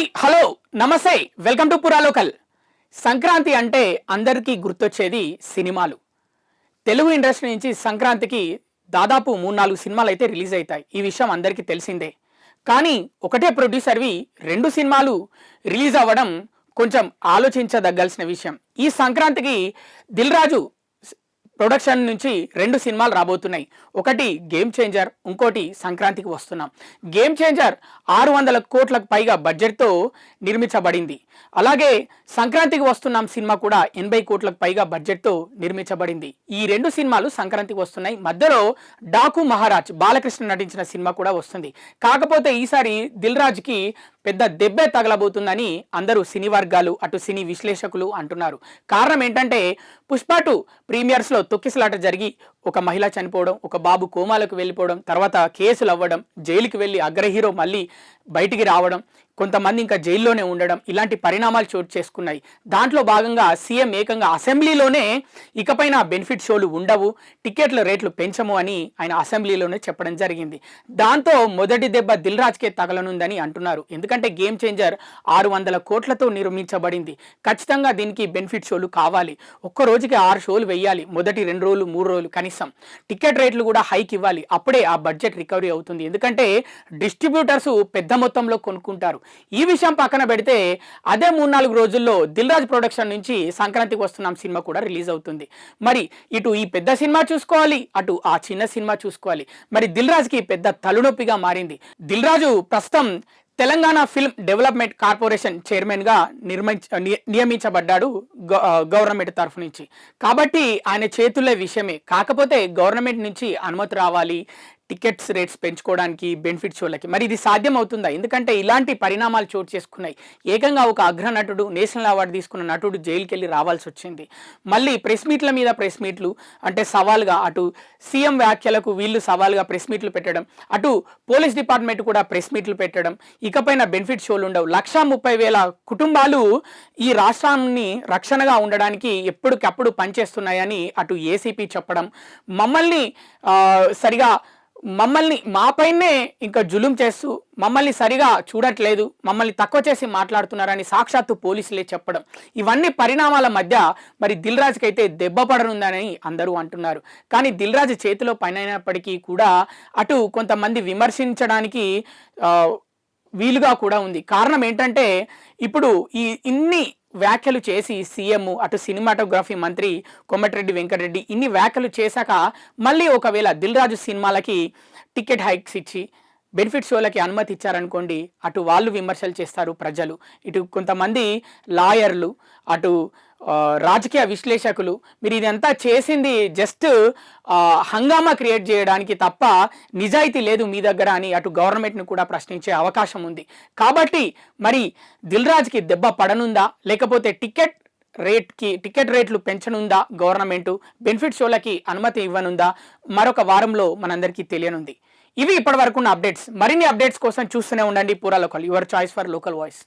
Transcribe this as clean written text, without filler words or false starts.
Hi hello నమస్తే welcome to పురా local. Sankranti అంటే అందరికీ గుర్తొచ్చేది సినిమాలు. తెలుగు ఇండస్ట్రీ నుంచి సంక్రాంతికి దాదాపు 3-4 సినిమాలు అయితే రిలీజ్ అవుతాయి. ఈ విషయం అందరికీ తెలిసిందే. కానీ ఒకటే ప్రొడ్యూసర్వి 2 సినిమాలు రిలీజ్ అవ్వడం కొంచెం ఆలోచించదగ్గాల్సిన విషయం. ఈ సంక్రాంతికి దిల్ రాజు ప్రొడక్షన్ నుంచి 2 సినిమాలు రాబోతున్నాయి. ఒకటి గేమ్ చేంజర్, ఇంకోటి సంక్రాంతికి వస్తున్నాం. గేమ్ చేంజర్ 600 కోట్లకు పైగా బడ్జెట్తో నిర్మించబడింది. అలాగే సంక్రాంతికి వస్తున్నాం సినిమా కూడా 80 కోట్లకు పైగా బడ్జెట్తో నిర్మించబడింది. ఈ 2 సినిమాలు సంక్రాంతికి వస్తున్నాయి. మధ్యలో డాకు మహారాజ్ బాలకృష్ణ నటించిన సినిమా కూడా వస్తుంది. కాకపోతే ఈసారి దిల్ రాజుకి పెద్ద దెబ్బే తగలబోతుందని అందరూ సినీ వర్గాలు అటు సినీ విశ్లేషకులు అంటున్నారు. కారణం ఏంటంటే పుష్ప 2 ప్రీమియర్స్లో తొక్కిసలాట జరిగి ఒక మహిళ చనిపోవడం, ఒక బాబు కోమాలకు వెళ్ళిపోవడం, తర్వాత కేసులు అవ్వడం, జైలుకి వెళ్ళి అగ్రహీరో మళ్ళీ బయటికి రావడం, కొంతమంది ఇంకా జైల్లోనే ఉండడం, ఇలాంటి పరిణామాలు చోటు చేసుకున్నాయి. దాంట్లో భాగంగా సీఎం ఏకంగా అసెంబ్లీలోనే ఇకపైన బెనిఫిట్ షోలు ఉండవు, టికెట్ల రేట్లు పెంచము అని ఆయన అసెంబ్లీలోనే చెప్పడం జరిగింది. దాంతో మొదటి దెబ్బ దిల్ రాజ్కే తగలనుందని అంటున్నారు. ఎందుకంటే గేమ్ చేంజర్ 600 కోట్లతో నిర్మించబడింది. ఖచ్చితంగా దీనికి బెనిఫిట్ షోలు కావాలి. ఒక్క రోజుకి 6 షోలు వేయాలి. మొదటి 2 రోజులు 3 రోజులు కనీసం టికెట్ రేట్లు కూడా హైక్ ఇవ్వాలి. అప్పుడే ఆ బడ్జెట్ రికవరీ అవుతుంది. ఎందుకంటే డిస్ట్రిబ్యూటర్స్ పెద్ద మొత్తంలో కొనుక్కుంటారు. ఈ విషయం పక్కన పెడితే అదే 3-4 రోజుల్లో దిల్ రాజు ప్రొడక్షన్ నుంచి సంక్రాంతికి వస్తున్నాం సినిమా కూడా రిలీజ్ అవుతుంది. మరి ఇటు ఈ పెద్ద సినిమా చూసుకోవాలి, అటు ఆ చిన్న సినిమా చూసుకోవాలి. మరి దిల్ రాజుకి పెద్ద తలనొప్పిగా మారింది. దిల్ రాజు ప్రస్తుతం తెలంగాణ ఫిల్మ్ డెవలప్మెంట్ కార్పొరేషన్ చైర్మన్గా నియమించబడ్డాడు గవర్నమెంట్ తరఫు నుంచి. కాబట్టి ఆయన చేతుల్లో విషయమే. కాకపోతే గవర్నమెంట్ నుంచి అనుమతి రావాలి టికెట్స్ రేట్స్ పెంచుకోవడానికి, బెనిఫిట్ షోలకి. మరి ఇది సాధ్యం అవుతుందా? ఎందుకంటే ఇలాంటి పరిణామాలు చోటు చేసుకున్నాయి. ఏకంగా ఒక అగ్రనటుడు, నేషనల్ అవార్డు తీసుకున్న నటుడు జైలుకి వెళ్ళి రావాల్సి వచ్చింది. మళ్ళీ ప్రెస్ మీట్ల మీద ప్రెస్ మీట్లు అంటే సవాల్గా, అటు సీఎం వ్యాఖ్యలకు వీళ్ళు సవాల్గా ప్రెస్ మీట్లు పెట్టడం, అటు పోలీస్ డిపార్ట్మెంట్ కూడా ప్రెస్ మీట్లు పెట్టడం, ఇకపైన బెనిఫిట్ షోలు ఉండవు. 1,30,000 కుటుంబాలు ఈ రాష్ట్రాన్ని రక్షణగా ఉండడానికి ఎప్పటికప్పుడు పనిచేస్తున్నాయని అటు ఏసీపీ చెప్పడం, మాపైనే ఇంకా జులుం చేస్తూ మమ్మల్ని సరిగా చూడట్లేదు, మమ్మల్ని తక్కువ చేసి మాట్లాడుతున్నారని సాక్షాత్తు పోలీసులే చెప్పడం, ఇవన్నీ పరిణామాల మధ్య మరి దిల్ రాజుకి అయితే దెబ్బ పడనుందని అందరూ అంటున్నారు. కానీ దిల్ రాజు చేతిలో పనైనప్పటికీ కూడా అటు కొంతమంది విమర్శించడానికి వీలుగా కూడా ఉంది. కారణం ఏంటంటే ఇప్పుడు ఇన్ని వ్యాఖ్యలు చేసి సీఎం, అటు సినిమాటోగ్రఫీ మంత్రి కోమటిరెడ్డి వెంకటరెడ్డి ఇన్ని వ్యాఖ్యలు చేశాక మళ్ళీ ఒకవేళ దిల్ రాజు సినిమాలకి టికెట్ హైక్స్ ఇచ్చి బెనిఫిట్ షోలకి అనుమతి ఇచ్చారనుకోండి, అటు వాళ్ళు విమర్శలు చేస్తారు ప్రజలు, ఇటు కొంతమంది లాయర్లు, అటు రాజకీయ విశ్లేషకులు మీరు ఇదంతా చేసింది జస్ట్ హంగామా క్రియేట్ చేయడానికి తప్ప నిజాయితీ లేదు మీ దగ్గర అని అటు గవర్నమెంట్ను కూడా ప్రశ్నించే అవకాశం ఉంది. కాబట్టి మరి దిల్ రాజుకి దెబ్బ పడనుందా, లేకపోతే టికెట్ రేట్లు పెంచనుందా గవర్నమెంటు, బెనిఫిట్ షోలకి అనుమతి ఇవ్వనుందా, మరొక వారంలో మనందరికీ తెలియనుంది. ఇవి ఇప్పటి వరకు ఉన్న అప్డేట్స్. మరిన్ని అప్డేట్స్ కోసం చూస్తూనే ఉండండి పురా local, your choice for local voice.